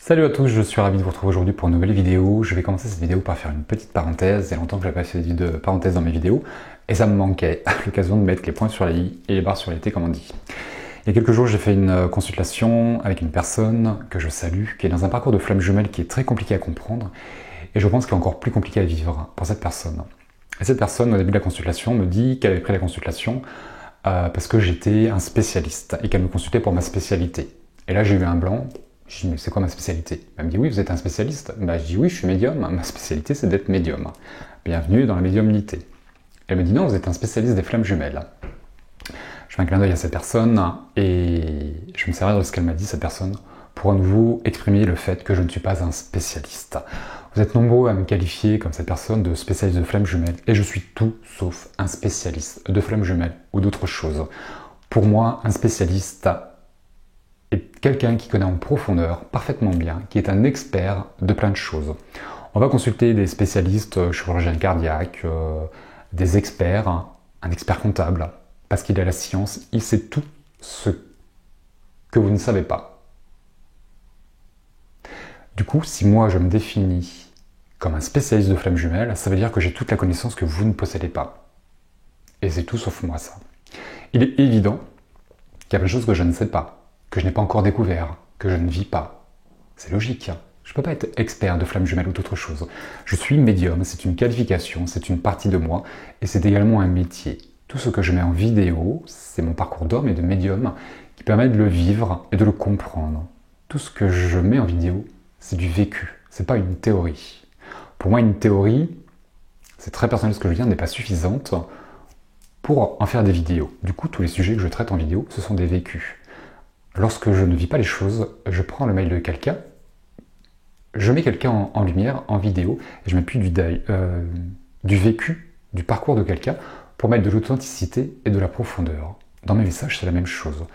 Salut à tous, je suis ravi de vous retrouver aujourd'hui pour une nouvelle vidéo. Je vais commencer cette vidéo par faire une petite parenthèse. Il y a longtemps que je n'avais pas fait de parenthèse dans mes vidéos et ça me manquait à l'occasion de mettre les points sur les i et les barres sur les t comme on dit. Il y a quelques jours, j'ai fait une consultation avec une personne que je salue, qui est dans un parcours de flamme jumelle qui est très compliqué à comprendre et je pense qu'il est encore plus compliqué à vivre pour cette personne. Et cette personne, au début de la consultation, me dit qu'elle avait pris la consultation parce que j'étais un spécialiste et qu'elle me consultait pour ma spécialité. Et là, j'ai eu un blanc. Je dis, mais c'est quoi ma spécialité? Elle me dit, oui, vous êtes un spécialiste. Je dis, oui, je suis médium. Ma spécialité, c'est d'être médium. Bienvenue dans la médiumnité. Elle me dit, non, vous êtes un spécialiste des flammes jumelles. Je fais un clin d'œil à cette personne et je me servirai de ce qu'elle m'a dit, cette personne, pour à nouveau exprimer le fait que je ne suis pas un spécialiste. Vous êtes nombreux à me qualifier comme cette personne de spécialiste de flammes jumelles et je suis tout sauf un spécialiste de flammes jumelles ou d'autres choses. Pour moi, un spécialiste est quelqu'un qui connaît en profondeur, parfaitement bien, qui est un expert de plein de choses. On va consulter des spécialistes, chirurgiens cardiaques, des experts, un expert comptable, parce qu'il a la science, il sait tout ce que vous ne savez pas. Du coup, si moi je me définis comme un spécialiste de flammes jumelles, ça veut dire que j'ai toute la connaissance que vous ne possédez pas. Et c'est tout sauf moi ça. Il est évident qu'il y a plein de choses que je ne sais pas, que je n'ai pas encore découvert, que je ne vis pas. C'est logique. Je ne peux pas être expert de flammes jumelles ou d'autre chose. Je suis médium, c'est une qualification, c'est une partie de moi, et c'est également un métier. Tout ce que je mets en vidéo, c'est mon parcours d'homme et de médium qui permet de le vivre et de le comprendre. Tout ce que je mets en vidéo, c'est du vécu, c'est pas une théorie. Pour moi, une théorie, c'est très personnel ce que je veux dire, n'est pas suffisante pour en faire des vidéos. Du coup, tous les sujets que je traite en vidéo, ce sont des vécus. Lorsque je ne vis pas les choses, je prends le mail de quelqu'un, je mets quelqu'un en lumière, en vidéo, et je m'appuie du vécu, du parcours de quelqu'un, pour mettre de l'authenticité et de la profondeur. Dans mes messages, c'est la même chose.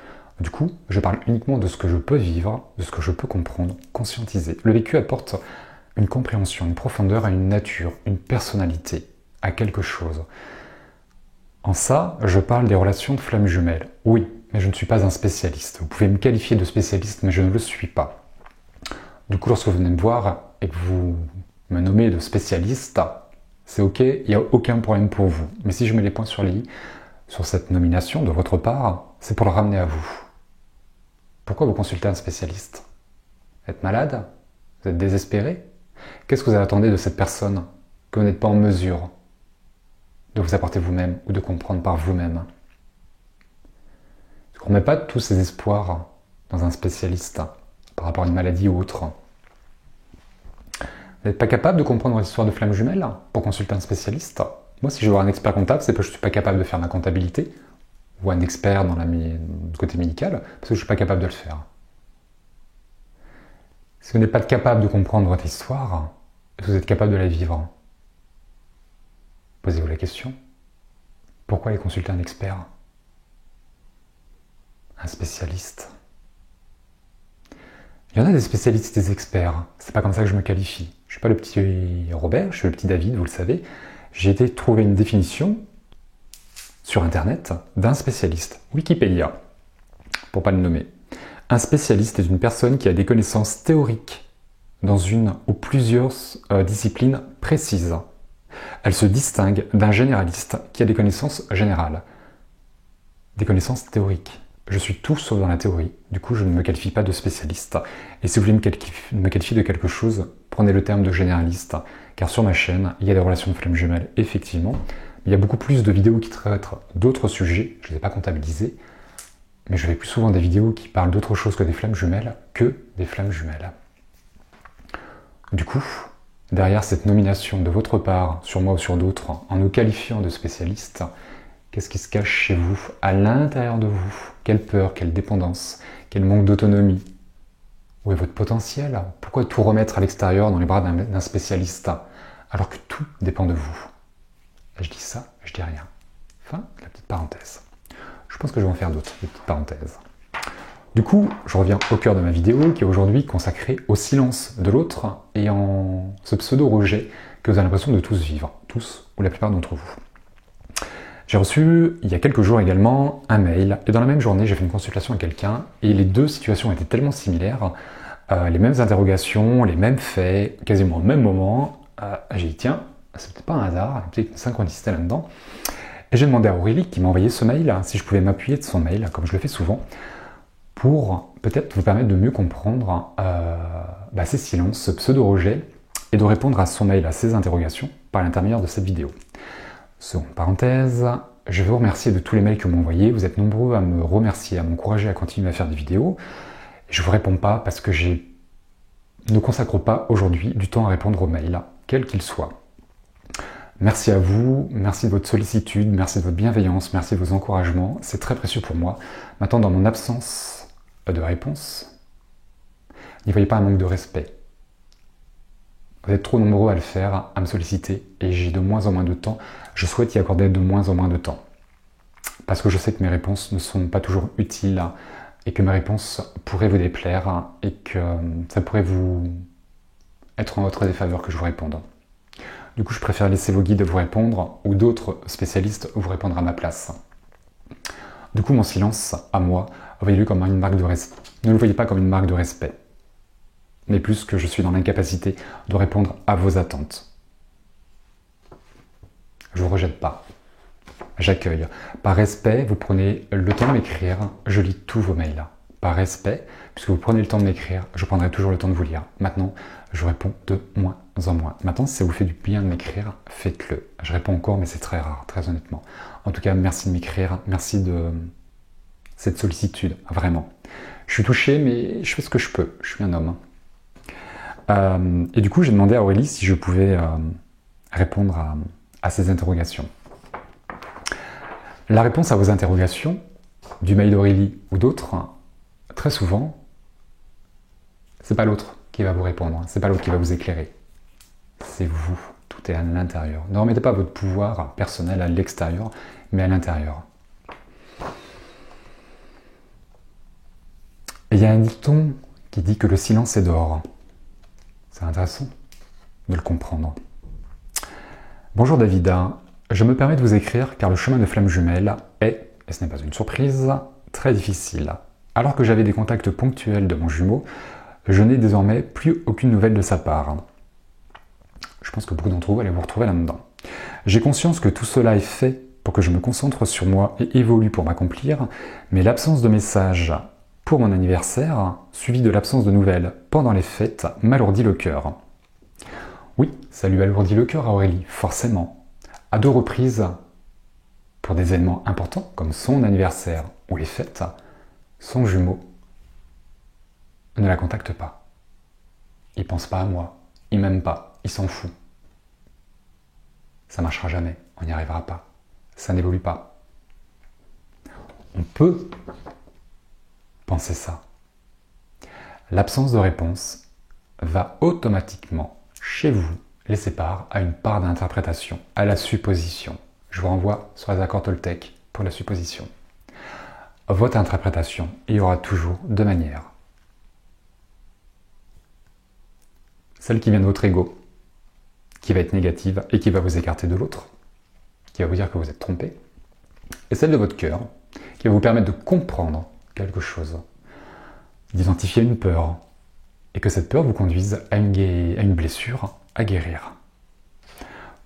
Du coup, je parle uniquement de ce que je peux vivre, de ce que je peux comprendre, conscientiser. Le vécu apporte une compréhension, une profondeur à une nature, une personnalité, à quelque chose. En ça, je parle des relations de flammes jumelles. Oui, mais je ne suis pas un spécialiste. Vous pouvez me qualifier de spécialiste, mais je ne le suis pas. Du coup, lorsque vous venez me voir et que vous me nommez de spécialiste, c'est ok, il n'y a aucun problème pour vous. Mais si je mets les points sur les i, sur cette nomination de votre part, c'est pour le ramener à vous. Pourquoi vous consultez un spécialiste? Vous êtes malade? Vous êtes désespéré? Qu'est-ce que vous attendez de cette personne que vous n'êtes pas en mesure de vous apporter vous-même ou de comprendre par vous-même? On ne met pas tous ses espoirs dans un spécialiste par rapport à une maladie ou autre. Vous n'êtes pas capable de comprendre l'histoire de flammes jumelles pour consulter un spécialiste? Moi, si je veux avoir un expert comptable, c'est parce que je ne suis pas capable de faire ma comptabilité ou un expert dans du côté médical, parce que je ne suis pas capable de le faire. Si vous n'êtes pas capable de comprendre votre histoire, est-ce que vous êtes capable de la vivre? Posez-vous la question. Pourquoi aller consulter un expert? Un spécialiste. Il y en a des spécialistes et des experts. C'est pas comme ça que je me qualifie. Je suis pas le petit Robert, je suis le petit David, vous le savez. J'ai été trouver une définition sur Internet d'un spécialiste. Wikipédia, pour pas le nommer. Un spécialiste est une personne qui a des connaissances théoriques dans une ou plusieurs disciplines précises. Elle se distingue d'un généraliste qui a des connaissances générales. Des connaissances théoriques. Je suis tout sauf dans la théorie, du coup je ne me qualifie pas de spécialiste. Et si vous voulez me qualifier de quelque chose, prenez le terme de généraliste, car sur ma chaîne, il y a des relations de flammes jumelles, effectivement. Il y a beaucoup plus de vidéos qui traitent d'autres sujets, je ne les ai pas comptabilisés, mais je fais plus souvent des vidéos qui parlent d'autre chose que des flammes jumelles, que des flammes jumelles. Du coup, derrière cette nomination de votre part, sur moi ou sur d'autres, en nous qualifiant de spécialistes, qu'est-ce qui se cache chez vous, à l'intérieur de vous? Quelle peur, quelle dépendance, quel manque d'autonomie? Où est votre potentiel? Pourquoi tout remettre à l'extérieur dans les bras d'un spécialiste, alors que tout dépend de vous? Et je dis ça, je dis rien. Fin de la petite parenthèse. Je pense que je vais en faire d'autres, des petites parenthèses. Du coup, je reviens au cœur de ma vidéo, qui est aujourd'hui consacrée au silence de l'autre et en ce pseudo-rejet que vous avez l'impression de tous vivre, tous ou la plupart d'entre vous. J'ai reçu, il y a quelques jours également, un mail, et dans la même journée, j'ai fait une consultation à quelqu'un, et les deux situations étaient tellement similaires les mêmes interrogations, les mêmes faits, quasiment au même moment. J'ai dit tiens, c'est peut-être pas un hasard, il y a peut-être une synchronicité là-dedans. Et j'ai demandé à Aurélie qui m'a envoyé ce mail, si je pouvais m'appuyer de son mail, comme je le fais souvent, pour peut-être vous permettre de mieux comprendre ces silences, ce pseudo-rejet, et de répondre à son mail, à ses interrogations, par l'intermédiaire de cette vidéo. Seconde parenthèse, je veux vous remercier de tous les mails que vous m'envoyez. Vous êtes nombreux à me remercier, à m'encourager à continuer à faire des vidéos. Je ne vous réponds pas parce que je ne consacre pas aujourd'hui du temps à répondre aux mails, quels qu'ils soient. Merci à vous, merci de votre sollicitude, merci de votre bienveillance, merci de vos encouragements. C'est très précieux pour moi. Maintenant, dans mon absence de réponse, n'y voyez pas un manque de respect. Vous êtes trop nombreux à le faire, à me solliciter, et j'ai de moins en moins de temps. Je souhaite y accorder de moins en moins de temps. Parce que je sais que mes réponses ne sont pas toujours utiles, et que mes réponses pourraient vous déplaire, et que ça pourrait vous être en votre défaveur que je vous réponde. Du coup, je préfère laisser vos guides vous répondre, ou d'autres spécialistes vous répondre à ma place. Du coup, mon silence, à moi, voyez-le comme une marque de respect. Ne le voyez pas comme une marque de respect, mais plus que je suis dans l'incapacité de répondre à vos attentes. Je ne vous rejette pas. J'accueille. Par respect, vous prenez le temps de m'écrire, je lis tous vos mails. Par respect, puisque vous prenez le temps de m'écrire, je prendrai toujours le temps de vous lire. Maintenant, je réponds de moins en moins. Maintenant, si ça vous fait du bien de m'écrire, faites-le. Je réponds encore, mais c'est très rare, très honnêtement. En tout cas, merci de m'écrire, merci de cette sollicitude, vraiment. Je suis touché, mais je fais ce que je peux. Je suis un homme. Et du coup, j'ai demandé à Aurélie si je pouvais répondre à ces interrogations. La réponse à vos interrogations, du mail d'Aurélie ou d'autres, très souvent, c'est pas l'autre qui va vous répondre, c'est pas l'autre qui va vous éclairer. C'est vous, tout est à l'intérieur. Ne remettez pas votre pouvoir personnel à l'extérieur, mais à l'intérieur. Et il y a un dicton qui dit que le silence est d'or. C'est intéressant de le comprendre. Bonjour Davida, je me permets de vous écrire car le chemin de flamme jumelle est, et ce n'est pas une surprise, très difficile. Alors que j'avais des contacts ponctuels de mon jumeau, je n'ai désormais plus aucune nouvelle de sa part. Je pense que beaucoup d'entre vous allez vous retrouver là-dedans. J'ai conscience que tout cela est fait pour que je me concentre sur moi et évolue pour m'accomplir, mais l'absence de messages pour mon anniversaire, suivi de l'absence de nouvelles pendant les fêtes, m'alourdit le cœur. Oui, ça lui alourdit le cœur à Aurélie, forcément. À 2 reprises, pour des événements importants comme son anniversaire ou les fêtes, son jumeau ne la contacte pas. Il pense pas à moi, il m'aime pas, il s'en fout. Ça marchera jamais, on n'y arrivera pas. Ça n'évolue pas. On peut penser ça. L'absence de réponse va automatiquement, chez vous, laisser part à une part d'interprétation, à la supposition. Je vous renvoie sur les accords Toltec pour la supposition. Votre interprétation, il y aura toujours 2 manières. Celle qui vient de votre ego, qui va être négative et qui va vous écarter de l'autre, qui va vous dire que vous êtes trompé, et celle de votre cœur, qui va vous permettre de comprendre quelque chose, d'identifier une peur, et que cette peur vous conduise à une blessure à guérir.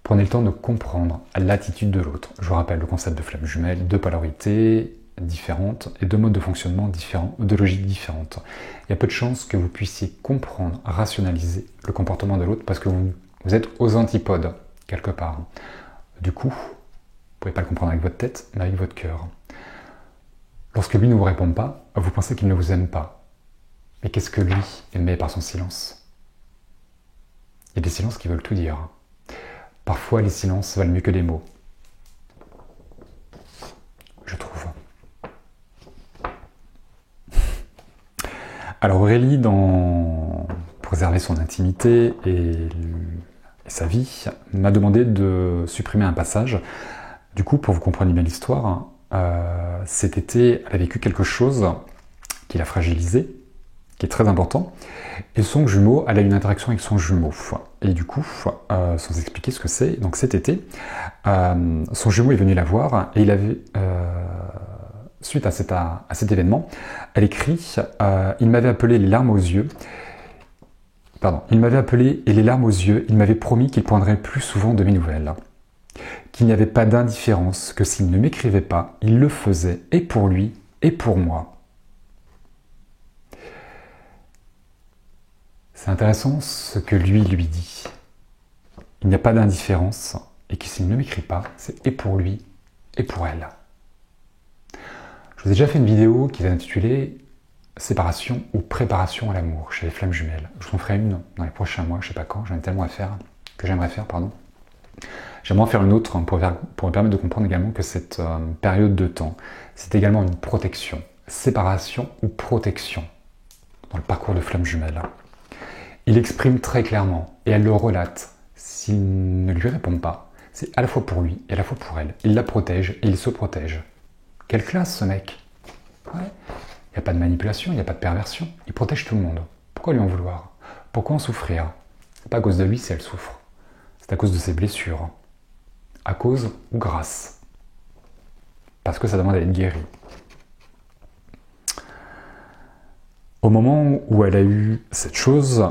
Prenez le temps de comprendre l'attitude de l'autre. Je vous rappelle le concept de flamme jumelle, 2 polarités différentes et 2 modes de fonctionnement différents, 2 logiques différentes. Il y a peu de chances que vous puissiez comprendre, rationaliser le comportement de l'autre parce que vous êtes aux antipodes, quelque part. Du coup, vous ne pouvez pas le comprendre avec votre tête, mais avec votre cœur. Lorsque lui ne vous répond pas, vous pensez qu'il ne vous aime pas. Mais qu'est-ce que lui émet par son silence? Il y a des silences qui veulent tout dire. Parfois, les silences valent mieux que les mots. Je trouve. Alors Aurélie, pour préserver son intimité et sa vie, m'a demandé de supprimer un passage. Du coup, pour vous comprendre bien l'histoire, cet été, elle a vécu quelque chose qui l'a fragilisée, qui est très important. Et son jumeau, elle a une interaction avec son jumeau. Et du coup, sans expliquer ce que c'est, donc cet été, son jumeau est venu la voir et il avait, suite à cet événement, elle écrit « Il m'avait appelé les larmes aux yeux Il m'avait appelé et les larmes aux yeux, il m'avait promis qu'il prendrait plus souvent de mes nouvelles. Qu'il n'y avait pas d'indifférence, que s'il ne m'écrivait pas, il le faisait, et pour lui, et pour moi. C'est intéressant ce que lui dit. Il n'y a pas d'indifférence, et que s'il ne m'écrit pas, c'est et pour lui, et pour elle. Je vous ai déjà fait une vidéo qui est intitulée « Séparation ou préparation à l'amour » chez les flammes jumelles. Je vous en ferai une dans les prochains mois, je ne sais pas quand, j'en ai tellement à faire, que j'aimerais faire, pardon. J'aimerais en faire une autre pour me permettre de comprendre également que cette période de temps, c'est également une protection. Séparation ou protection dans le parcours de flammes jumelles. Il exprime très clairement, et elle le relate, s'il ne lui répond pas, c'est à la fois pour lui et à la fois pour elle. Il la protège et il se protège. Quelle classe ce mec! Ouais. Il n'y a pas de manipulation, il n'y a pas de perversion. Il protège tout le monde. Pourquoi lui en vouloir? Pourquoi en souffrir? C'est pas à cause de lui si elle souffre. C'est à cause de ses blessures. À cause ou grâce. Parce que ça demande à être guéri. Au moment où elle a eu cette chose,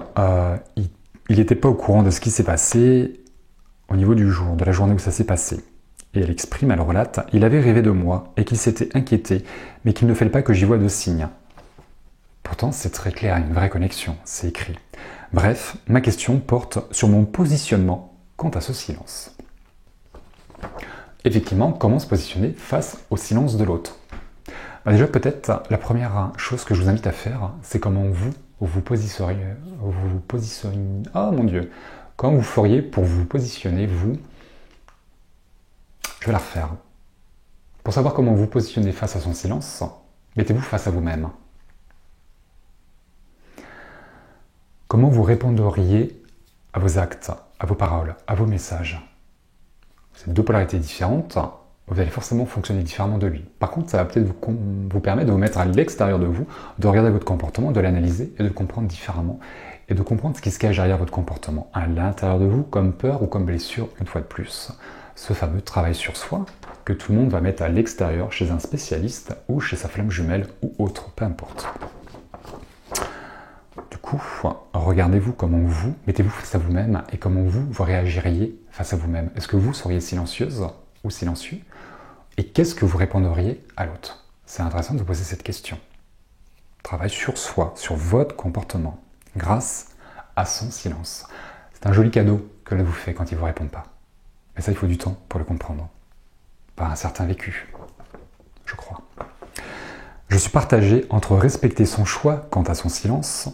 il n'était pas au courant de ce qui s'est passé au niveau du jour, de la journée où ça s'est passé. Et elle exprime, elle relate, il avait rêvé de moi et qu'il s'était inquiété, mais qu'il ne fallait pas que j'y voie de signes. Pourtant, c'est très clair, une vraie connexion, c'est écrit. Bref, ma question porte sur mon positionnement quant à ce silence. Effectivement, comment se positionner face au silence de l'autre? Déjà, peut-être, la première chose que je vous invite à faire, c'est comment vous positionneriez, oh mon Dieu, comment vous feriez pour vous positionner, vous. Je vais la refaire. Pour savoir comment vous positionnez face à son silence, mettez-vous face à vous-même. Comment vous répondriez à vos actes, à vos paroles, à vos messages? C'est deux polarités différentes, vous allez forcément fonctionner différemment de lui. Par contre, ça va peut-être vous permettre de vous mettre à l'extérieur de vous, de regarder votre comportement, de l'analyser et de le comprendre différemment, et de comprendre ce qui se cache derrière votre comportement, à l'intérieur de vous, comme peur ou comme blessure, une fois de plus. Ce fameux travail sur soi que tout le monde va mettre à l'extérieur chez un spécialiste ou chez sa flamme jumelle ou autre, peu importe. Du coup, regardez-vous comment vous, mettez-vous face à vous-même et comment vous réagiriez face à vous-même. Est-ce que vous seriez silencieuse ou silencieux? Et qu'est-ce que vous répondriez à l'autre? C'est intéressant de vous poser cette question. Travail sur soi, sur votre comportement, grâce à son silence. C'est un joli cadeau que l'on vous fait quand il ne vous répond pas. Mais ça, il faut du temps pour le comprendre. Par un certain vécu, je crois. Je suis partagé entre respecter son choix quant à son silence.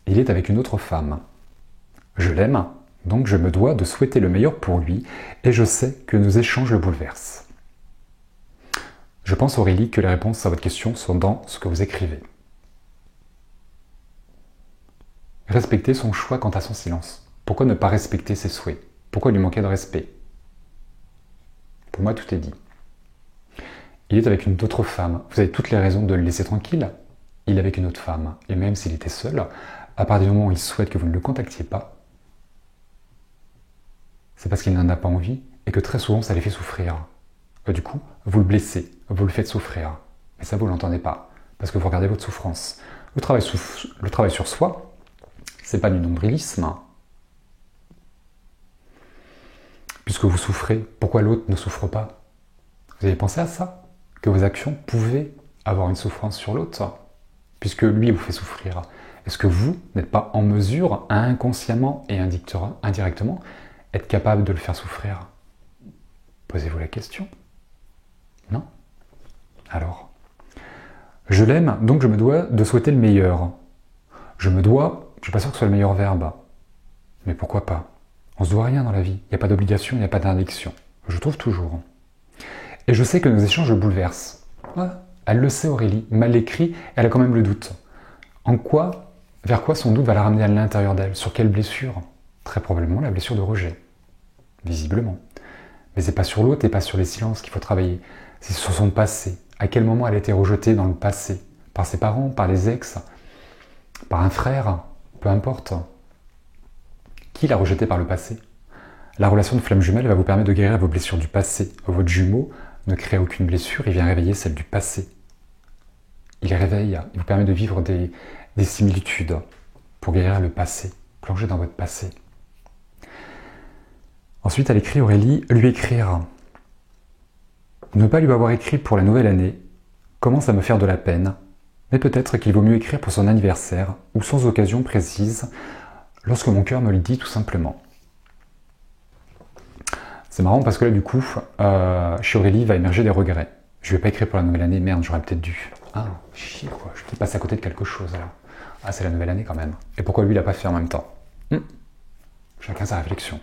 Il est avec une autre femme. Je l'aime, donc je me dois de souhaiter le meilleur pour lui, et je sais que nos échanges le bouleversent. Je pense, Aurélie, que les réponses à votre question sont dans ce que vous écrivez. Respecter son choix quant à son silence. Pourquoi ne pas respecter ses souhaits? Pourquoi lui manquer de respect? Pour moi, tout est dit. Il est avec une autre femme. Vous avez toutes les raisons de le laisser tranquille. Il est avec une autre femme. Et même s'il était seul, à partir du moment où il souhaite que vous ne le contactiez pas, c'est parce qu'il n'en a pas envie et que très souvent, ça les fait souffrir. Du coup, vous le blessez, vous le faites souffrir. Mais ça, vous ne l'entendez pas, parce que vous regardez votre souffrance. Le travail sur soi, c'est pas du nombrilisme. Puisque vous souffrez, pourquoi l'autre ne souffre pas? Vous avez pensé à ça? Que vos actions pouvaient avoir une souffrance sur l'autre? Puisque lui vous fait souffrir. Est-ce que vous n'êtes pas en mesure, inconsciemment et indirectement, être capable de le faire souffrir? Posez-vous la question. Non? Alors, je l'aime, donc je me dois de souhaiter le meilleur. Je suis pas sûr que ce soit le meilleur verbe. Mais pourquoi pas? On se doit rien dans la vie. Il n'y a pas d'obligation, il n'y a pas d'indiction. Je trouve toujours. Et je sais que nos échanges le bouleversent. Ouais, elle le sait, Aurélie. Mal écrit, elle a quand même le doute. Vers quoi son doute va la ramener à l'intérieur d'elle? Sur quelle blessure? Très probablement la blessure de rejet. Visiblement. Mais c'est pas sur l'autre et pas sur les silences qu'il faut travailler. C'est sur son passé. À quel moment elle a été rejetée dans le passé? Par ses parents, par les ex, par un frère, peu importe. Qui l'a rejetée par le passé? La relation de flamme jumelle va vous permettre de guérir vos blessures du passé. Votre jumeau ne crée aucune blessure, il vient réveiller celle du passé. Il réveille, il vous permet de vivre des similitudes. pour guérir le passé, plonger dans votre passé. Ensuite, elle écrit Aurélie, lui écrire. Ne pas lui avoir écrit pour la nouvelle année commence à me faire de la peine, mais peut-être qu'il vaut mieux écrire pour son anniversaire ou sans occasion précise, lorsque mon cœur me le dit tout simplement. C'est marrant parce que là, du coup, chez Aurélie, va émerger des regrets. Je ne vais pas écrire pour la nouvelle année, merde, j'aurais peut-être dû. Ah, chier quoi, je suis passé à côté de quelque chose là. Ah, c'est la nouvelle année quand même. Et pourquoi lui, il l'a pas fait en même temps? Chacun sa réflexion.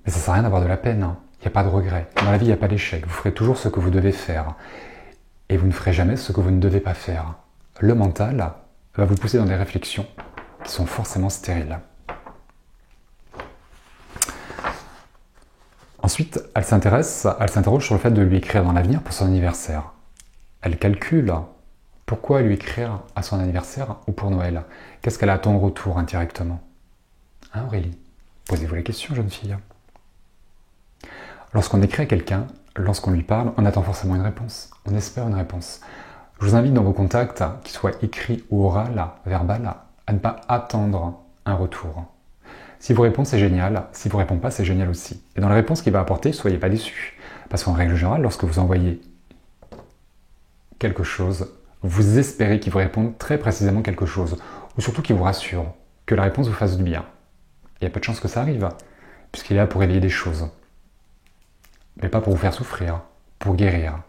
Mais ça sert à rien d'avoir de la peine, hein. Il n'y a pas de regret. Dans la vie, il n'y a pas d'échec. Vous ferez toujours ce que vous devez faire. Et vous ne ferez jamais ce que vous ne devez pas faire. Le mental va vous pousser dans des réflexions qui sont forcément stériles. Ensuite, elle s'interroge sur le fait de lui écrire dans l'avenir pour son anniversaire. Elle calcule pourquoi lui écrire à son anniversaire ou pour Noël. Qu'est-ce qu'elle attend en retour indirectement? Hein, Aurélie? Posez-vous la question, jeune fille. Lorsqu'on écrit à quelqu'un, lorsqu'on lui parle, on attend forcément une réponse. On espère une réponse. Je vous invite dans vos contacts, qu'ils soient écrits ou oral, verbal, à ne pas attendre un retour. Si vous répondez, c'est génial. Si vous ne répondez pas, c'est génial aussi. Et dans la réponse qu'il va apporter, soyez pas déçus. Parce qu'en règle générale, lorsque vous envoyez quelque chose, vous espérez qu'il vous réponde très précisément quelque chose. Ou surtout qu'il vous rassure, que la réponse vous fasse du bien. Il y a peu de chances que ça arrive, puisqu'il est là pour éveiller des choses. Mais pas pour vous faire souffrir, pour guérir.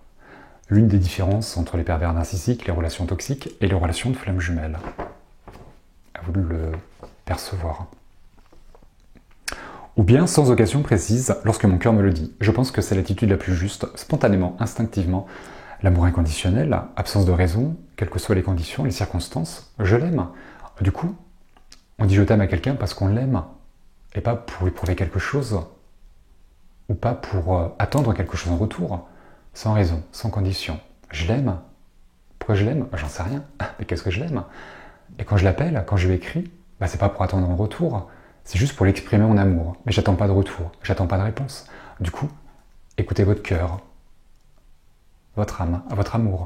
L'une des différences entre les pervers narcissiques, les relations toxiques et les relations de flammes jumelles. À vous de le percevoir. Ou bien, sans occasion précise, lorsque mon cœur me le dit. Je pense que c'est l'attitude la plus juste, spontanément, instinctivement. L'amour inconditionnel, absence de raison, quelles que soient les conditions, les circonstances, je l'aime. Du coup, on dit je t'aime à quelqu'un parce qu'on l'aime, et pas pour lui prouver quelque chose, ou pas pour attendre quelque chose en retour, sans raison, sans condition. Je l'aime. Pourquoi je l'aime? J'en sais rien. Mais qu'est-ce que je l'aime? Et quand je l'appelle, quand je lui écris, c'est pas pour attendre un retour, c'est juste pour l'exprimer mon amour. Mais j'attends pas de retour, j'attends pas de réponse. Du coup, écoutez votre cœur, votre âme, votre amour.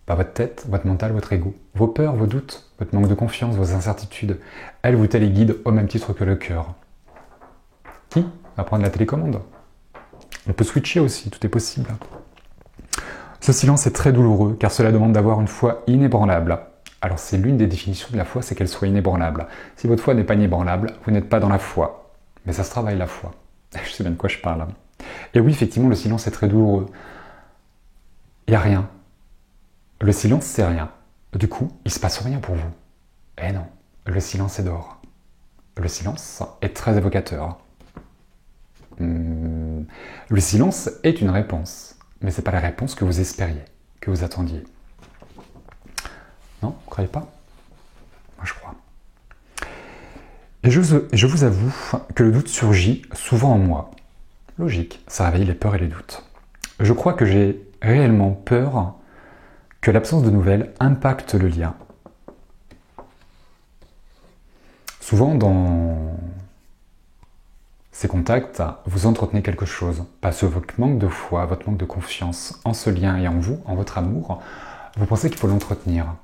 Pas votre tête, votre mental, votre ego. Vos peurs, vos doutes, votre manque de confiance, vos incertitudes. Elles vous téléguident au même titre que le cœur. Qui va prendre la télécommande? On peut switcher aussi, tout est possible. Ce silence est très douloureux, car cela demande d'avoir une foi inébranlable. Alors c'est l'une des définitions de la foi, c'est qu'elle soit inébranlable. Si votre foi n'est pas inébranlable, vous n'êtes pas dans la foi. Mais ça se travaille la foi. Je sais bien de quoi je parle. Et oui, effectivement, le silence est très douloureux. Il n'y a rien. Le silence, c'est rien. Du coup, il ne se passe rien pour vous. Eh non, le silence est d'or. Le silence est très évocateur. Le silence est une réponse, mais ce n'est pas la réponse que vous espériez, que vous attendiez. Non, vous ne croyez pas? Moi, je crois. Et je vous avoue que le doute surgit souvent en moi. Logique, ça réveille les peurs et les doutes. Je crois que j'ai réellement peur que l'absence de nouvelles impacte le lien. Souvent, dans ces contacts, vous entretenez quelque chose. Parce que votre manque de foi, votre manque de confiance en ce lien et en vous, en votre amour, vous pensez qu'il faut l'entretenir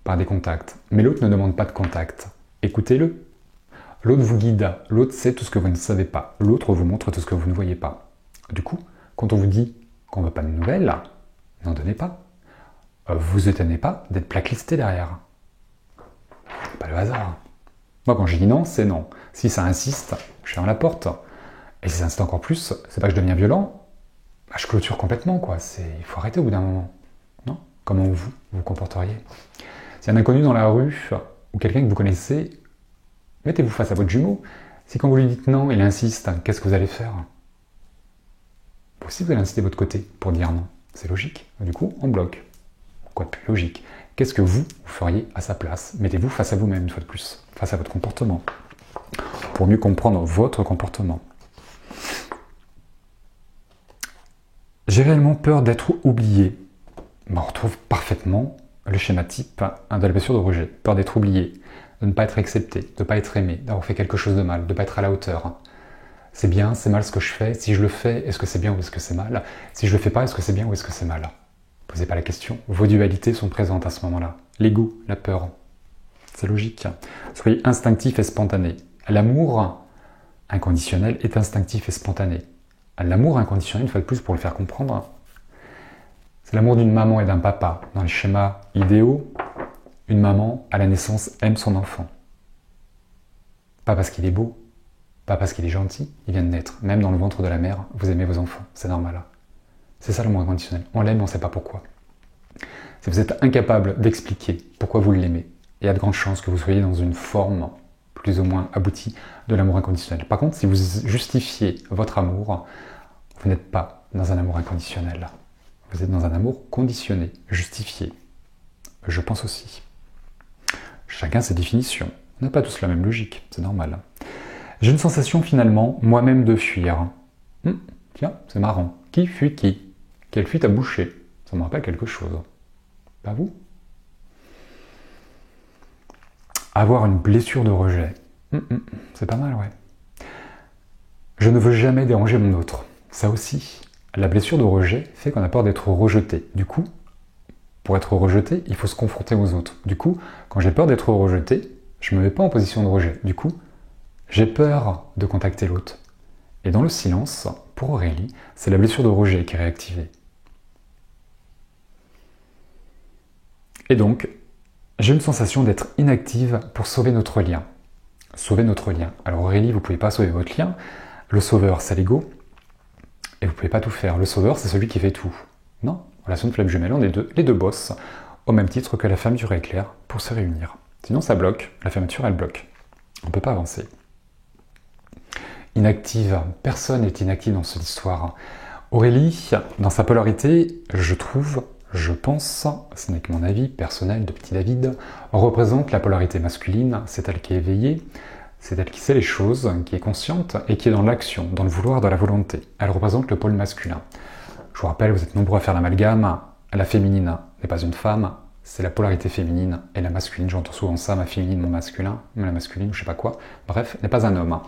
par des contacts. Mais l'autre ne demande pas de contact. Écoutez-le. L'autre vous guide. L'autre sait tout ce que vous ne savez pas. L'autre vous montre tout ce que vous ne voyez pas. Du coup, quand on vous dit qu'on ne veut pas de nouvelles, n'en donnez pas. Vous étonnez pas d'être blacklisté derrière. Pas le hasard. Moi, quand je dis non, c'est non. Si ça insiste, je ferme la porte. Et si ça insiste encore plus, c'est pas que je deviens violent, je clôture complètement, quoi. Il faut arrêter au bout d'un moment. Non? Comment vous vous comporteriez? Si un inconnu dans la rue, ou quelqu'un que vous connaissez, mettez-vous face à votre jumeau. Si quand vous lui dites non, il insiste, qu'est-ce que vous allez faire? Si vous allez insister de votre côté pour dire non, c'est logique. Du coup, on bloque. Quoi de plus logique? Qu'est-ce que vous feriez à sa place? Mettez-vous face à vous-même, une fois de plus, face à votre comportement, pour mieux comprendre votre comportement. J'ai réellement peur d'être oublié. On retrouve parfaitement le schéma type de la blessure de rejet. Peur d'être oublié, de ne pas être accepté, de ne pas être aimé, d'avoir fait quelque chose de mal, de ne pas être à la hauteur. C'est bien, c'est mal ce que je fais. Si je le fais, est-ce que c'est bien ou est-ce que c'est mal? Si je le fais pas, est-ce que c'est bien ou est-ce que c'est mal? Posez pas la question. Vos dualités sont présentes à ce moment-là. L'ego, la peur. C'est logique. Soyez instinctif et spontané. L'amour inconditionnel est instinctif et spontané. L'amour inconditionnel, une fois de plus, pour le faire comprendre, c'est l'amour d'une maman et d'un papa. Dans les schémas idéaux, une maman, à la naissance, aime son enfant. Pas parce qu'il est beau, pas parce qu'il est gentil, il vient de naître. Même dans le ventre de la mère, vous aimez vos enfants, c'est normal. C'est ça l'amour inconditionnel. On l'aime, on ne sait pas pourquoi. Si vous êtes incapable d'expliquer pourquoi vous l'aimez, il y a de grandes chances que vous soyez dans une forme plus ou moins aboutie de l'amour inconditionnel. Par contre, si vous justifiez votre amour, vous n'êtes pas dans un amour inconditionnel. Vous êtes dans un amour conditionné, justifié. Je pense aussi. Chacun ses définitions. On n'a pas tous la même logique, c'est normal. J'ai une sensation finalement, moi-même, de fuir. Tiens, c'est marrant. Qui fuit qui? Quelle fuite a bouché? Ça me rappelle quelque chose. Pas vous? Avoir une blessure de rejet. C'est pas mal, ouais. Je ne veux jamais déranger mon autre. Ça aussi. La blessure de rejet fait qu'on a peur d'être rejeté. Du coup, pour être rejeté, il faut se confronter aux autres. Du coup, quand j'ai peur d'être rejeté, je ne me mets pas en position de rejet. Du coup, j'ai peur de contacter l'autre. Et dans le silence, pour Aurélie, c'est la blessure de rejet qui est réactivée. Et donc, j'ai une sensation d'être inactive pour sauver notre lien. Sauver notre lien. Alors Aurélie, vous ne pouvez pas sauver votre lien. Le sauveur, c'est l'ego. Et vous ne pouvez pas tout faire. Le sauveur, c'est celui qui fait tout. Non, relation de flamme jumelle, on est les deux boss, au même titre que la fermeture éclair, pour se réunir. Sinon, ça bloque. La fermeture, elle bloque. On ne peut pas avancer. Inactive. Personne n'est inactif dans cette histoire. Aurélie, dans sa polarité, je pense, ce n'est que mon avis personnel de petit David, représente la polarité masculine, c'est elle qui est éveillée, c'est elle qui sait les choses, qui est consciente et qui est dans l'action, dans le vouloir, dans la volonté. Elle représente le pôle masculin. Je vous rappelle, vous êtes nombreux à faire l'amalgame, la féminine n'est pas une femme, c'est la polarité féminine et la masculine. J'entends souvent ça, ma féminine, mon masculin, mais la masculine, je sais pas quoi. Bref, n'est pas un homme.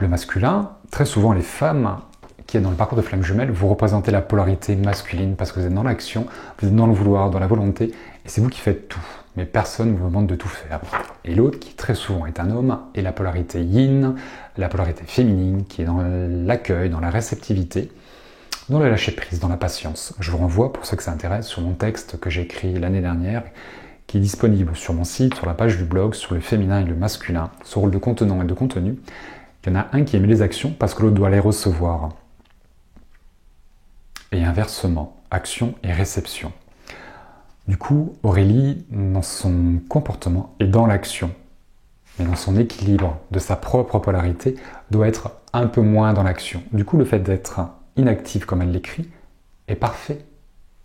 Le masculin, très souvent les femmes qui est dans le parcours de flamme jumelle, vous représentez la polarité masculine parce que vous êtes dans l'action, vous êtes dans le vouloir, dans la volonté, et c'est vous qui faites tout. Mais personne ne vous demande de tout faire. Et l'autre, qui très souvent est un homme, est la polarité yin, la polarité féminine, qui est dans l'accueil, dans la réceptivité, dans le lâcher-prise, dans la patience. Je vous renvoie, pour ceux que ça intéresse, sur mon texte que j'ai écrit l'année dernière, qui est disponible sur mon site, sur la page du blog, sur le féminin et le masculin, ce rôle de contenant et de contenu. Il y en a un qui aime les actions parce que l'autre doit les recevoir. Et inversement, action et réception. Du coup, Aurélie, dans son comportement et dans l'action, mais dans son équilibre de sa propre polarité, doit être un peu moins dans l'action. Du coup, le fait d'être inactive, comme elle l'écrit, est parfait.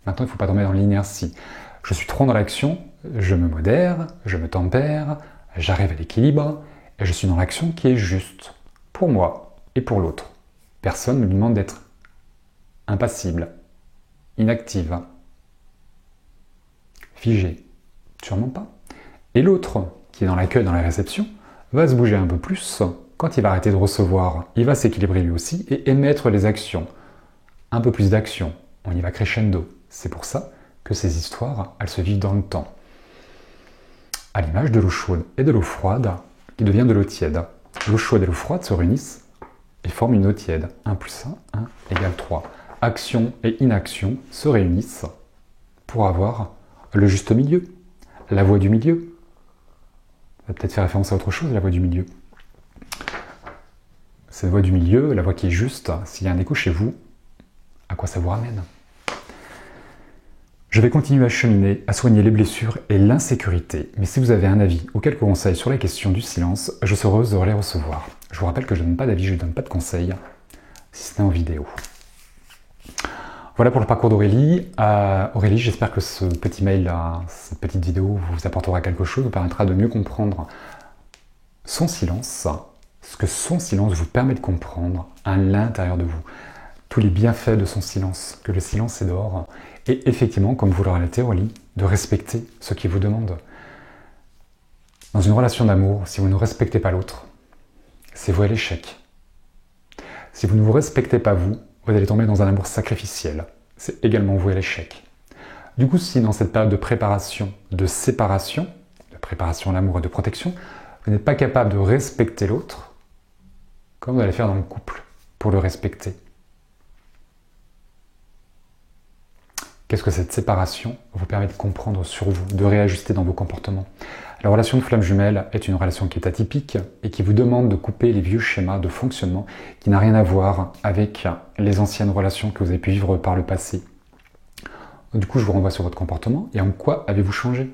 Maintenant, il ne faut pas tomber dans l'inertie. Je suis trop dans l'action, je me modère, je me tempère, j'arrive à l'équilibre, et je suis dans l'action qui est juste, pour moi et pour l'autre. Personne ne me demande d'être impassible, inactive, figée, sûrement pas. Et l'autre, qui est dans l'accueil, dans la réception, va se bouger un peu plus. Quand il va arrêter de recevoir, il va s'équilibrer lui aussi et émettre les actions. Un peu plus d'action, on y va crescendo. C'est pour ça que ces histoires, elles se vivent dans le temps. À l'image de l'eau chaude et de l'eau froide, qui devient de l'eau tiède. L'eau chaude et l'eau froide se réunissent et forment une eau tiède. 1 plus 1 égale 3. Action et inaction se réunissent pour avoir le juste milieu, la voie du milieu. Ça va peut-être faire référence à autre chose, la voie du milieu. Cette voie du milieu, la voie qui est juste, s'il y a un écho chez vous, à quoi ça vous ramène? Je vais continuer à cheminer, à soigner les blessures et l'insécurité. Mais si vous avez un avis ou quelques conseils sur la question du silence, je serai heureuse de les recevoir. Je vous rappelle que je ne donne pas d'avis, je ne donne pas de conseils, si ce n'est en vidéo. Voilà pour le parcours d'Aurélie. Aurélie, j'espère que ce petit mail, cette petite vidéo vous apportera quelque chose, vous permettra de mieux comprendre son silence, ce que son silence vous permet de comprendre à l'intérieur de vous. Tous les bienfaits de son silence, que le silence est dehors. Et effectivement, comme vous l'aurez la Aurélie, de respecter ce qu'il vous demande. Dans une relation d'amour, si vous ne respectez pas l'autre, c'est voué à l'échec. Si vous ne vous respectez pas vous allez tomber dans un amour sacrificiel. C'est également voué à l'échec. Du coup, si dans cette période de préparation, de séparation, de préparation à l'amour et de protection, vous n'êtes pas capable de respecter l'autre, comme vous allez faire dans le couple pour le respecter. Qu'est-ce que cette séparation vous permet de comprendre sur vous, de réajuster dans vos comportements? La relation de flamme jumelle est une relation qui est atypique et qui vous demande de couper les vieux schémas de fonctionnement qui n'a rien à voir avec les anciennes relations que vous avez pu vivre par le passé. Du coup, je vous renvoie sur votre comportement et en quoi avez-vous changé?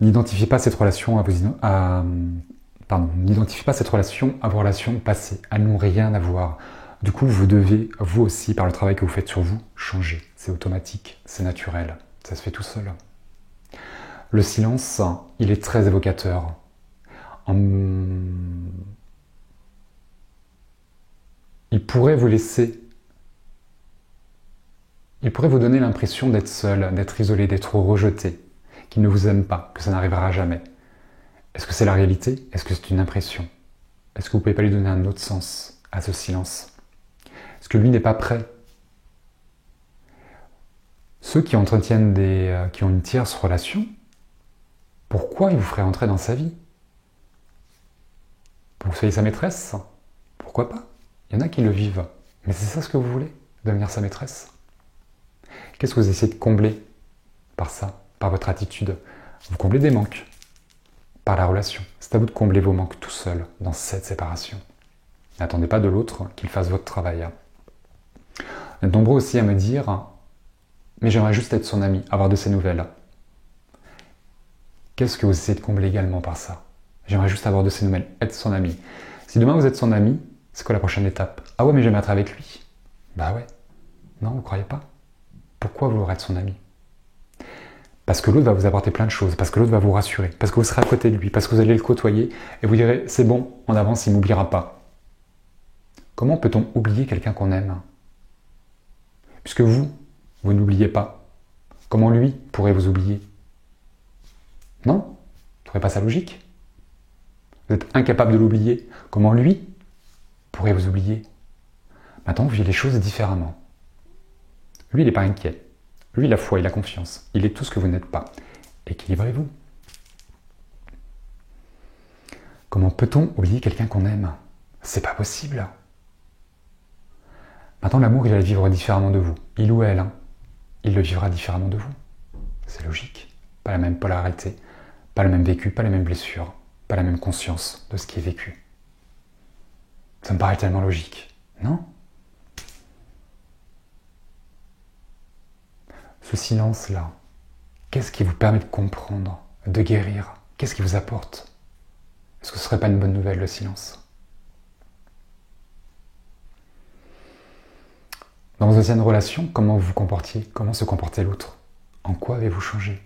N'identifiez pas cette relation n'identifiez pas cette relation à vos relations passées. Elles n'ont rien à voir. Du coup, vous devez, vous aussi, par le travail que vous faites sur vous, changer. C'est automatique, c'est naturel, ça se fait tout seul. Le silence, il est très évocateur. Il pourrait vous donner l'impression d'être seul, d'être isolé, d'être rejeté, qu'il ne vous aime pas, que ça n'arrivera jamais. Est-ce que c'est la réalité? Est-ce que c'est une impression? Est-ce que vous ne pouvez pas lui donner un autre sens à ce silence? Est-ce que lui n'est pas prêt? Ceux qui entretiennent qui ont une tierce relation, pourquoi il vous ferait entrer dans sa vie? Pour que vous soyez sa maîtresse? Pourquoi pas? Il y en a qui le vivent. Mais c'est ça ce que vous voulez? Devenir sa maîtresse? Qu'est-ce que vous essayez de combler par ça, par votre attitude? Vous comblez des manques par la relation. C'est à vous de combler vos manques tout seul dans cette séparation. N'attendez pas de l'autre qu'il fasse votre travail. Vous êtes nombreux aussi à me dire « Mais j'aimerais juste être son ami, avoir de ses nouvelles. » Qu'est-ce que vous essayez de combler également par ça? J'aimerais juste avoir de ses nouvelles, être son ami. Si demain vous êtes son ami, c'est quoi la prochaine étape? Ah ouais, mais j'aimerais être avec lui. Bah ouais. Non, vous croyez pas? Pourquoi vouloir être son ami? Parce que l'autre va vous apporter plein de choses, parce que l'autre va vous rassurer, parce que vous serez à côté de lui, parce que vous allez le côtoyer et vous direz « C'est bon, en avance, il ne m'oubliera pas. » Comment peut-on oublier quelqu'un qu'on aime? Puisque vous n'oubliez pas. Comment lui pourrait vous oublier? Non? Vous ne trouvez pas ça logique? Vous êtes incapable de l'oublier. Comment lui pourrait vous oublier? Maintenant, vous vivez les choses différemment. Lui, il n'est pas inquiet. Lui, il a foi, il a confiance. Il est tout ce que vous n'êtes pas. Équilibrez-vous. Comment peut-on oublier quelqu'un qu'on aime? C'est pas possible. Maintenant, l'amour, il va le vivre différemment de vous. Il ou elle, il le vivra différemment de vous. C'est logique. Pas la même polarité, pas le même vécu, pas les mêmes blessures, pas la même conscience de ce qui est vécu. Ça me paraît tellement logique, non? Ce silence-là, qu'est-ce qui vous permet de comprendre, de guérir? Qu'est-ce qui vous apporte? Est-ce que ce ne serait pas une bonne nouvelle, le silence? Dans vos anciennes relations, comment vous vous comportiez? Comment se comportait l'autre? En quoi avez-vous changé?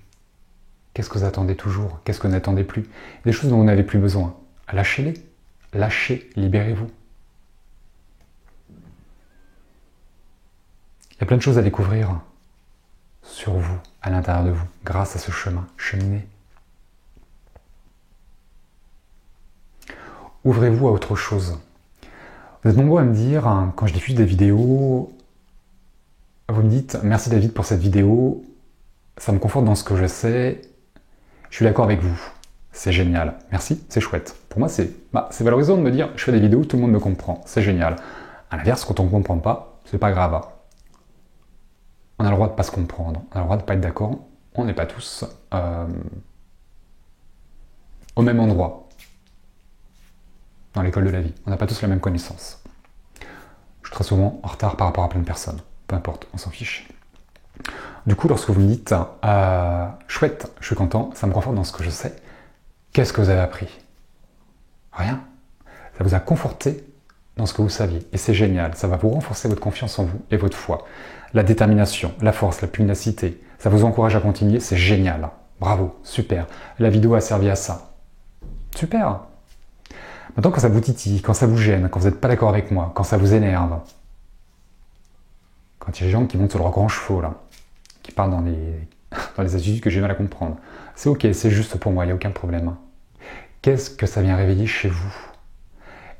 Qu'est-ce que vous attendez toujours? Qu'est-ce que vous n'attendez plus? Des choses dont vous n'avez plus besoin. Lâchez-les. Lâchez, libérez-vous. Il y a plein de choses à découvrir sur vous, à l'intérieur de vous, grâce à ce chemin. Cheminez. Ouvrez-vous à autre chose. Vous êtes nombreux à me dire, quand je diffuse des vidéos, vous me dites « Merci David pour cette vidéo, ça me conforte dans ce que je sais, je suis d'accord avec vous, c'est génial, merci, c'est chouette. » Pour moi, c'est valorisant de me dire « Je fais des vidéos, tout le monde me comprend, c'est génial. » À l'inverse, quand on ne comprend pas, c'est pas grave. On a le droit de ne pas se comprendre, on a le droit de ne pas être d'accord, on n'est pas tous au même endroit dans l'école de la vie. On n'a pas tous la même connaissance. Je suis très souvent en retard par rapport à plein de personnes. Peu importe, on s'en fiche. Du coup, lorsque vous me dites « Chouette, je suis content, ça me conforte dans ce que je sais », qu'est-ce que vous avez appris? Rien. Ça vous a conforté dans ce que vous saviez. Et c'est génial, ça va vous renforcer votre confiance en vous et votre foi. La détermination, la force, la pugnacité, ça vous encourage à continuer, c'est génial. Bravo, super. La vidéo a servi à ça. Super. Maintenant, quand ça vous titille, quand ça vous gêne, quand vous n'êtes pas d'accord avec moi, quand ça vous énerve, quand il y a des gens qui montent sur leurs grands chevaux, là, qui parlent dans les attitudes que j'ai mal à comprendre, c'est ok, c'est juste pour moi, il n'y a aucun problème. Qu'est-ce que ça vient réveiller chez vous?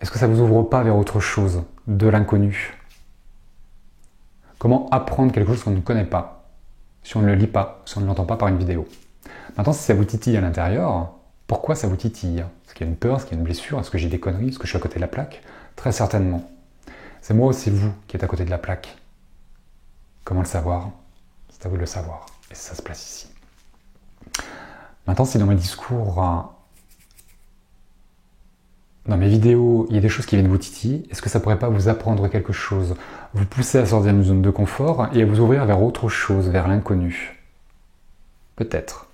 Est-ce que ça ne vous ouvre pas vers autre chose, de l'inconnu? Comment apprendre quelque chose qu'on ne connaît pas, si on ne le lit pas, si on ne l'entend pas par une vidéo? Maintenant, si ça vous titille à l'intérieur, pourquoi ça vous titille? Est-ce qu'il y a une peur? Est-ce qu'il y a une blessure? Est-ce que j'ai des conneries? Est-ce que je suis à côté de la plaque? Très certainement. C'est moi ou c'est vous qui êtes à côté de la plaque? Comment le savoir? C'est à vous de le savoir. Et ça se place ici. Maintenant, si dans mes discours, dans mes vidéos, il y a des choses qui viennent vous titiller, est-ce que ça pourrait pas vous apprendre quelque chose? Vous pousser à sortir d'une zone de confort et à vous ouvrir vers autre chose, vers l'inconnu? Peut-être.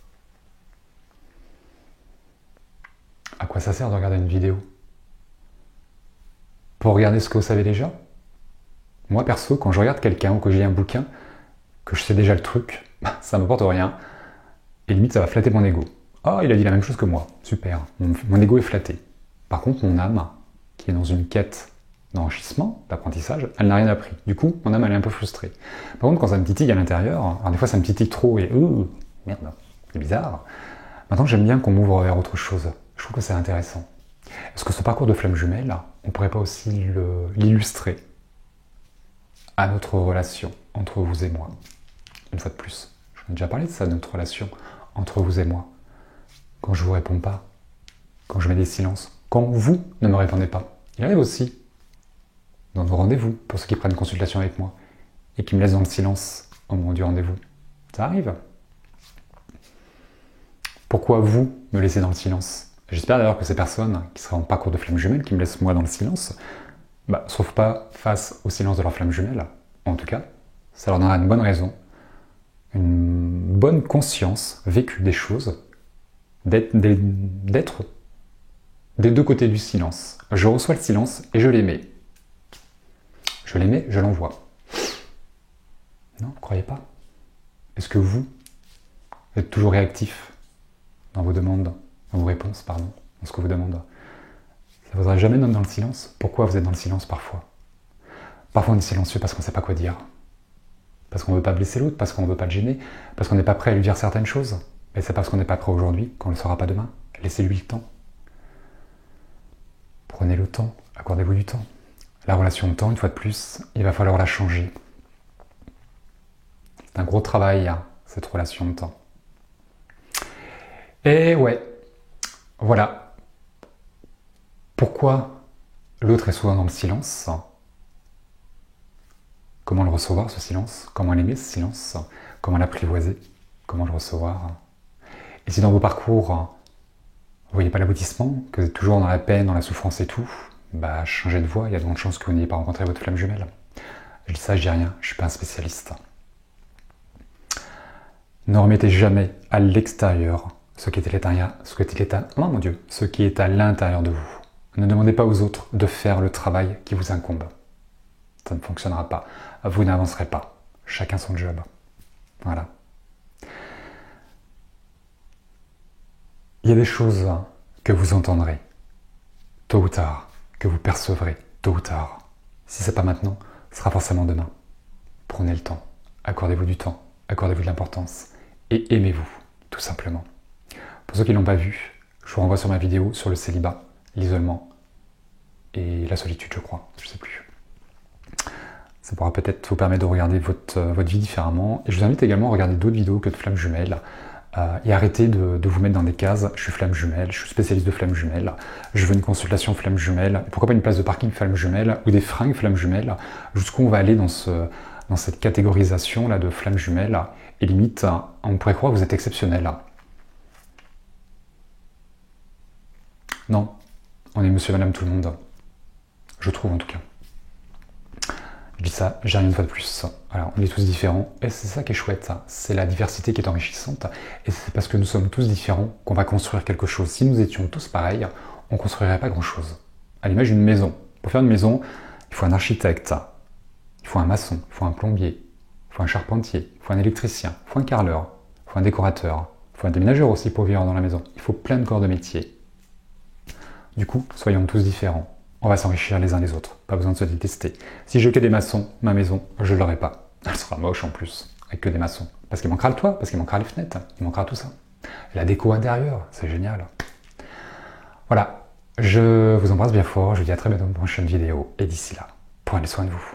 À quoi ça sert de regarder une vidéo? Pour regarder ce que vous savez déjà? Moi, perso, quand je regarde quelqu'un ou que j'ai un bouquin, que je sais déjà le truc, ça m'apporte rien. Et limite, ça va flatter mon ego. Oh, il a dit la même chose que moi. Super. Mon ego est flatté. Par contre, mon âme, qui est dans une quête d'enrichissement, d'apprentissage, elle n'a rien appris. Du coup, mon âme, elle est un peu frustrée. Par contre, quand ça me titille à l'intérieur, alors des fois, ça me titille trop et merde, c'est bizarre. Maintenant, j'aime bien qu'on m'ouvre vers autre chose. Je trouve que c'est intéressant. Est-ce que ce parcours de flamme jumelle, on pourrait pas aussi l'illustrer à notre relation entre vous et moi? Une fois de plus, j'en ai déjà parlé de ça, de notre relation entre vous et moi. Quand je vous réponds pas, quand je mets des silences, quand vous ne me répondez pas. Il arrive aussi dans nos rendez-vous, pour ceux qui prennent consultation avec moi, et qui me laissent dans le silence au moment du rendez-vous. Ça arrive. Pourquoi vous me laissez dans le silence? J'espère d'ailleurs que ces personnes qui seraient en parcours de flamme jumelle, qui me laissent moi dans le silence, ne se trouvent pas face au silence de leur flamme jumelle. En tout cas, ça leur donnera une bonne raison, une bonne conscience vécue des choses, d'être des deux côtés du silence. Je reçois le silence et je l'émets. Je l'émets, je l'envoie. Non, vous ne croyez pas? Est-ce que vous êtes toujours réactif dans vos demandes, dans vos réponses, pardon, dans ce que vous demande? Ça ne vous aura jamais donné dans le silence? Pourquoi vous êtes dans le silence parfois? Parfois on est silencieux parce qu'on ne sait pas quoi dire. Parce qu'on ne veut pas blesser l'autre, parce qu'on ne veut pas le gêner, parce qu'on n'est pas prêt à lui dire certaines choses. Et c'est parce qu'on n'est pas prêt aujourd'hui qu'on ne le sera pas demain. Laissez-lui le temps. Prenez le temps, accordez-vous du temps. La relation de temps, une fois de plus, il va falloir la changer. C'est un gros travail, cette relation de temps. Et ouais, voilà. Pourquoi l'autre est souvent dans le silence? Comment le recevoir, ce silence? Comment l'aimer, ce silence? Comment l'apprivoiser? Comment le recevoir? Et si dans vos parcours, vous voyez pas l'aboutissement, que vous êtes toujours dans la peine, dans la souffrance et tout, changez de voie, il y a de grandes chances que vous n'ayez pas rencontré votre flamme jumelle. Je dis ça, je dis rien, je suis pas un spécialiste. Ne remettez jamais à l'extérieur ce qui est à l'intérieur de vous. Ne demandez pas aux autres de faire le travail qui vous incombe. Ça ne fonctionnera pas. Vous n'avancerez pas. Chacun son job. Voilà. Il y a des choses que vous entendrez, tôt ou tard, que vous percevrez, tôt ou tard. Si ce n'est pas maintenant, ce sera forcément demain. Prenez le temps. Accordez-vous du temps. Accordez-vous de l'importance. Et aimez-vous, tout simplement. Pour ceux qui ne l'ont pas vu, je vous renvoie sur ma vidéo sur le célibat, l'isolement et la solitude, je crois. Je ne sais plus. Ça pourra peut-être vous permettre de regarder votre vie différemment. Et je vous invite également à regarder d'autres vidéos que de flammes jumelles. Et arrêtez de vous mettre dans des cases. Je suis flamme jumelle, je suis spécialiste de flamme jumelle, je veux une consultation flamme jumelle. Pourquoi pas une place de parking flamme jumelle ou des fringues flamme jumelle? Jusqu'où on va aller dans cette catégorisation là de flamme jumelle? Et limite, on pourrait croire que vous êtes exceptionnel. Non, on est monsieur, madame, tout le monde. Je trouve en tout cas. Je dis ça, j'ai rien une fois de plus. Voilà, on est tous différents et c'est ça qui est chouette. C'est la diversité qui est enrichissante et c'est parce que nous sommes tous différents qu'on va construire quelque chose. Si nous étions tous pareils, on ne construirait pas grand-chose. À l'image d'une maison. Pour faire une maison, il faut un architecte, il faut un maçon, il faut un plombier, il faut un charpentier, il faut un électricien, il faut un carreleur, il faut un décorateur, il faut un déménageur aussi pour vivre dans la maison. Il faut plein de corps de métier. Du coup, soyons tous différents. On va s'enrichir les uns les autres. Pas besoin de se détester. Si je que des maçons, ma maison, je ne l'aurai pas. Elle sera moche en plus, avec que des maçons. Parce qu'il manquera le toit, parce qu'il manquera les fenêtres, il manquera tout ça. Et la déco intérieure, c'est génial. Voilà, je vous embrasse bien fort. Je vous dis à très bientôt dans une prochaine vidéo. Et d'ici là, prenez soin de vous.